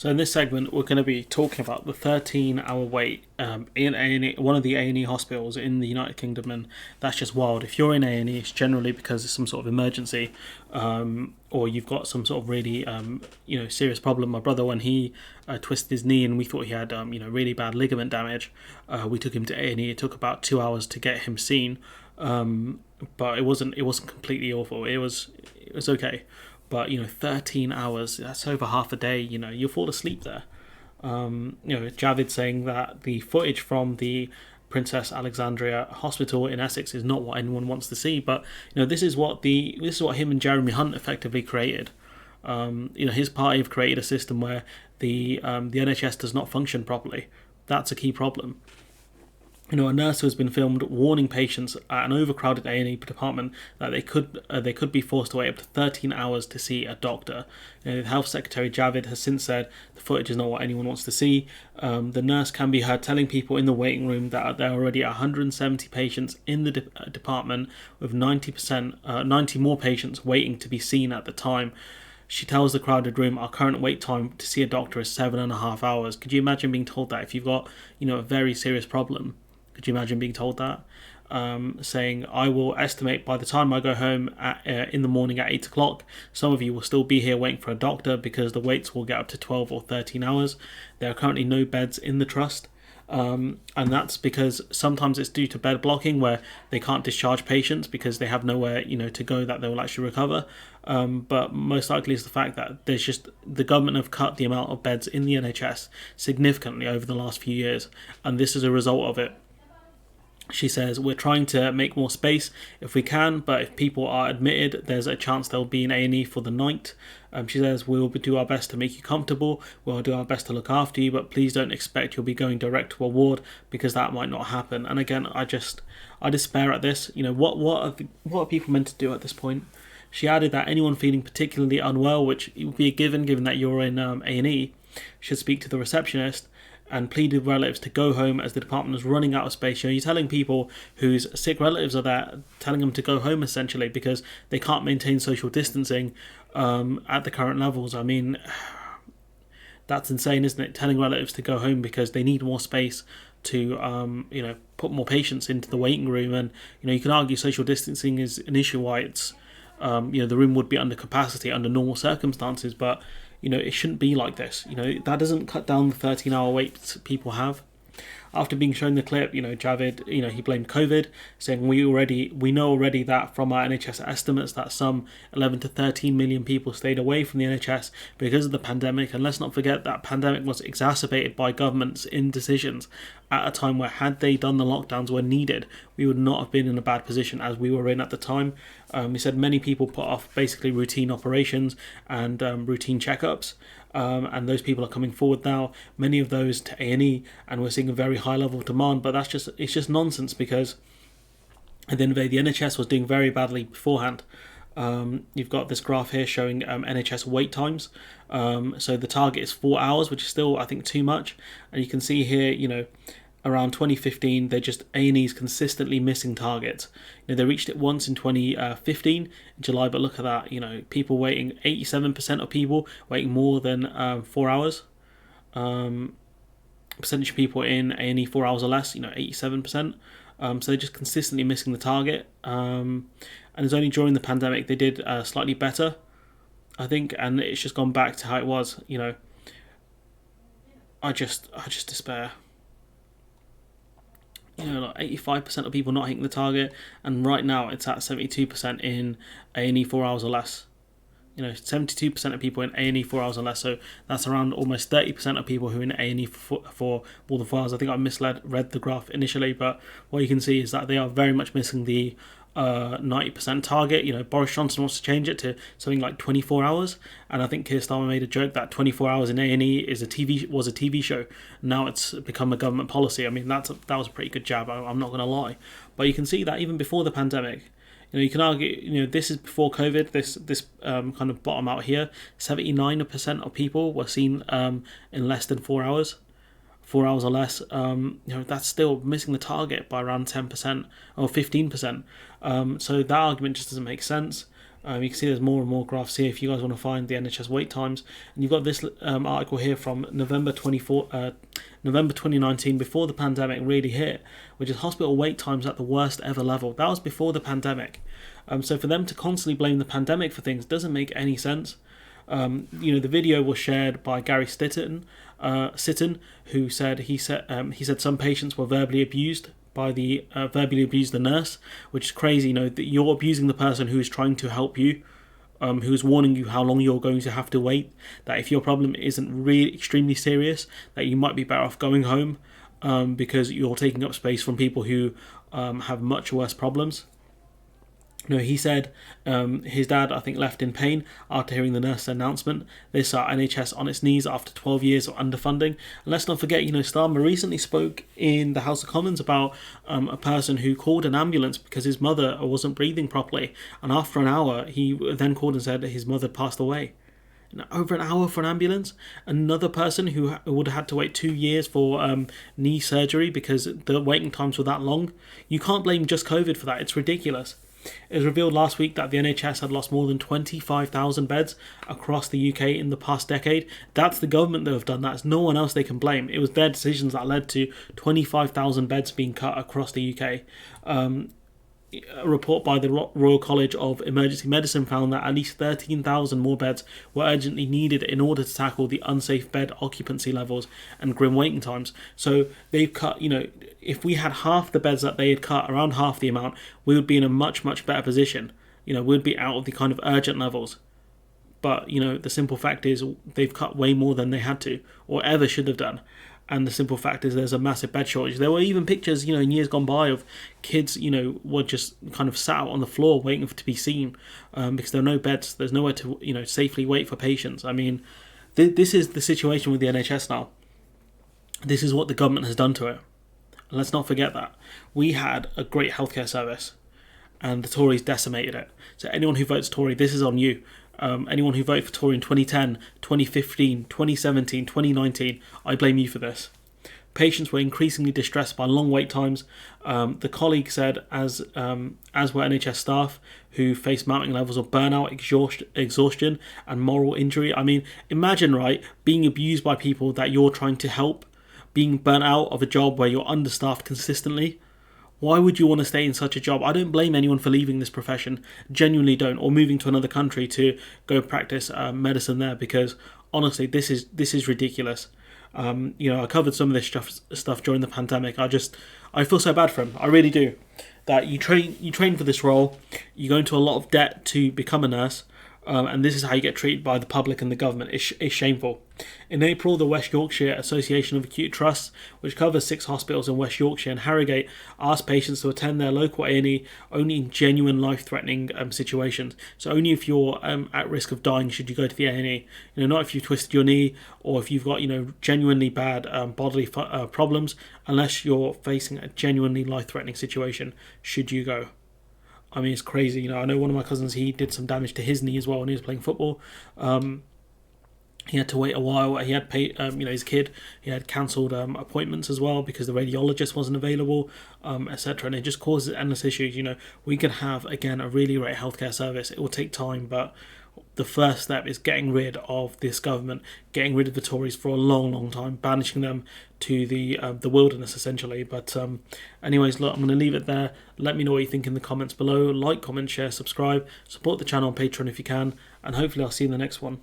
So in this segment, we're going to be talking about the 13-hour wait in A&E, one of the A&E hospitals in the United Kingdom, and that's just wild. If you're in A&E, it's generally because it's some sort of emergency, or you've got some sort of really, serious problem. My brother, when he twisted his knee and we thought he had, really bad ligament damage, we took him to A&E. It took about 2 hours to get him seen, but it wasn't completely awful. It was okay. But 13 hours, that's over half a day. You'll fall asleep there. Javid saying that the footage from the Princess Alexandria Hospital in Essex is not what anyone wants to see. But this is what him and Jeremy Hunt effectively created. His party have created a system where the NHS does not function properly. That's a key problem. A nurse who has been filmed warning patients at an overcrowded A&E department that they could be forced to wait up to 13 hours to see a doctor. The Health Secretary Javid has since said the footage is not what anyone wants to see. The nurse can be heard telling people in the waiting room that there are already 170 patients in the department, with 90 more patients waiting to be seen at the time. She tells the crowded room, our current wait time to see a doctor is 7.5 hours. Could you imagine being told that if you've got, a very serious problem? Could you imagine being told that? Saying, I will estimate by the time I go home in the morning at 8 o'clock, some of you will still be here waiting for a doctor because the waits will get up to 12 or 13 hours. There are currently no beds in the trust. And that's because sometimes it's due to bed blocking, where they can't discharge patients because they have nowhere to go that they will actually recover. But most likely is the fact that the government have cut the amount of beds in the NHS significantly over the last few years, and this is a result of it. She says, we're trying to make more space if we can, but if people are admitted, there's a chance they'll be in A&E for the night. She says, we'll do our best to make you comfortable, we'll do our best to look after you, but please don't expect you'll be going direct to a ward, because that might not happen. And again, I despair at this. What are people meant to do at this point? She added that anyone feeling particularly unwell, which would be a given that you're in A&E, should speak to the receptionist and plead with relatives to go home, as the department is running out of space. You're telling people whose sick relatives are there, telling them to go home essentially because they can't maintain social distancing at the current levels. I mean, that's insane, isn't it? Telling relatives to go home because they need more space to put more patients into the waiting room. And you can argue social distancing is an issue why it's the room would be under capacity under normal circumstances, but it shouldn't be like this. That doesn't cut down the 13-hour waits people have. After being shown the clip, Javid, he blamed COVID, saying we know already that from our NHS estimates that some 11 to 13 million people stayed away from the NHS because of the pandemic. And let's not forget that pandemic was exacerbated by government's indecisions at a time where, had they done the lockdowns when needed, we would not have been in a bad position as we were in at the time. He said many people put off basically routine operations and routine checkups. And those people are coming forward now, many of those to A&E, and we're seeing a very high level of demand. But it's just nonsense, because at the end of the day, the NHS was doing very badly beforehand. You've got this graph here showing NHS wait times. So the target is 4 hours, which is still, I think, too much. And you can see here, around 2015, they're just A&E's consistently missing targets. They reached it once in 2015 in July, but look at that. People waiting, 87% of people waiting more than 4 hours. Percentage of people in A&E 4 hours or less, 87%. So they're just consistently missing the target. And it's only during the pandemic they did slightly better, I think, and it's just gone back to how it was. I just despair. 85% of people not hitting the target, and right now it's at 72% in A&E 4 hours or less. 72% of people in A&E 4 hours or less, so that's around almost 30% of people who are in A&E for more than 4 hours. I think I read the graph initially, but what you can see is that they are very much missing the 90% target. Boris Johnson wants to change it to something like 24 hours, and I think Keir Starmer made a joke that 24 hours in A&E was a TV show. Now it's become a government policy. I mean, that was a pretty good jab, I'm not going to lie. But you can see that even before the pandemic, you can argue, this is before COVID, this kind of bottom out here, 79% of people were seen in less than 4 hours. 4 hours or less, that's still missing the target by around 10% or 15%. So that argument just doesn't make sense. You can see there's more and more graphs here if you guys want to find the NHS wait times. And you've got this article here from November 2019, before the pandemic really hit, which is hospital wait times at the worst ever level. That was before the pandemic. So for them to constantly blame the pandemic for things doesn't make any sense. The video was shared by Gary Sitton, who said he said some patients were verbally abused by the nurse, which is crazy. That you're abusing the person who is trying to help you, who's warning you how long you're going to have to wait. That if your problem isn't really extremely serious, that you might be better off going home, because you're taking up space from people who have much worse problems. He said his dad, I think, left in pain after hearing the nurse's announcement. This NHS on its knees after 12 years of underfunding. And let's not forget, Starmer recently spoke in the House of Commons about a person who called an ambulance because his mother wasn't breathing properly. And after an hour, he then called and said that his mother passed away. Over an hour for an ambulance. Another person who would have had to wait 2 years for knee surgery because the waiting times were that long. You can't blame just COVID for that. It's ridiculous. It was revealed last week that the NHS had lost more than 25,000 beds across the UK in the past decade. That's the government that have done that. It's no one else they can blame. It was their decisions that led to 25,000 beds being cut across the UK. A report by the Royal College of Emergency Medicine found that at least 13,000 more beds were urgently needed in order to tackle the unsafe bed occupancy levels and grim waiting times. So they've cut, if we had half the beds that they had cut, around half the amount, we would be in a much, much better position. We'd be out of the kind of urgent levels. But, the simple fact is they've cut way more than they had to, or ever should have done. And the simple fact is there's a massive bed shortage. There were even pictures, in years gone by of kids, were just kind of sat out on the floor waiting to be seen, because there are no beds. There's nowhere to, safely wait for patients. I mean, this is the situation with the NHS now. This is what the government has done to it. And let's not forget that. We had a great healthcare service and the Tories decimated it. So anyone who votes Tory, this is on you. Anyone who voted for Tory in 2010, 2015, 2017, 2019, I blame you for this. Patients were increasingly distressed by long wait times. The colleague said, as were NHS staff who faced mounting levels of burnout, exhaustion, and moral injury. I mean, imagine, right, being abused by people that you're trying to help, being burnt out of a job where you're understaffed consistently. Why would you want to stay in such a job? I don't blame anyone for leaving this profession, genuinely don't, or moving to another country to go practice medicine there, because honestly, this is ridiculous. I covered some of this stuff during the pandemic. I feel so bad for him. I really do. That you train for this role, you go into a lot of debt to become a nurse, and this is how you get treated by the public and the government. It's shameful. In April, the West Yorkshire Association of Acute Trusts, which covers 6 hospitals in West Yorkshire and Harrogate, asked patients to attend their local A&E only in genuine life-threatening situations. So only if you're at risk of dying should you go to the A&E. Not if you've twisted your knee or if you've got genuinely bad bodily problems. Unless you're facing a genuinely life-threatening situation, should you go. I mean, it's crazy. I know one of my cousins, he did some damage to his knee as well when he was playing football. He had to wait a while. He had paid, his kid, he had cancelled appointments as well because the radiologist wasn't available, etc. And it just causes endless issues. We could have, again, a really great healthcare service. It will take time, but the first step is getting rid of this government, getting rid of the Tories for a long, long time, banishing them to the wilderness, essentially. But anyways, look, I'm going to leave it there. Let me know what you think in the comments below. Like, comment, share, subscribe. Support the channel on Patreon if you can. And hopefully I'll see you in the next one.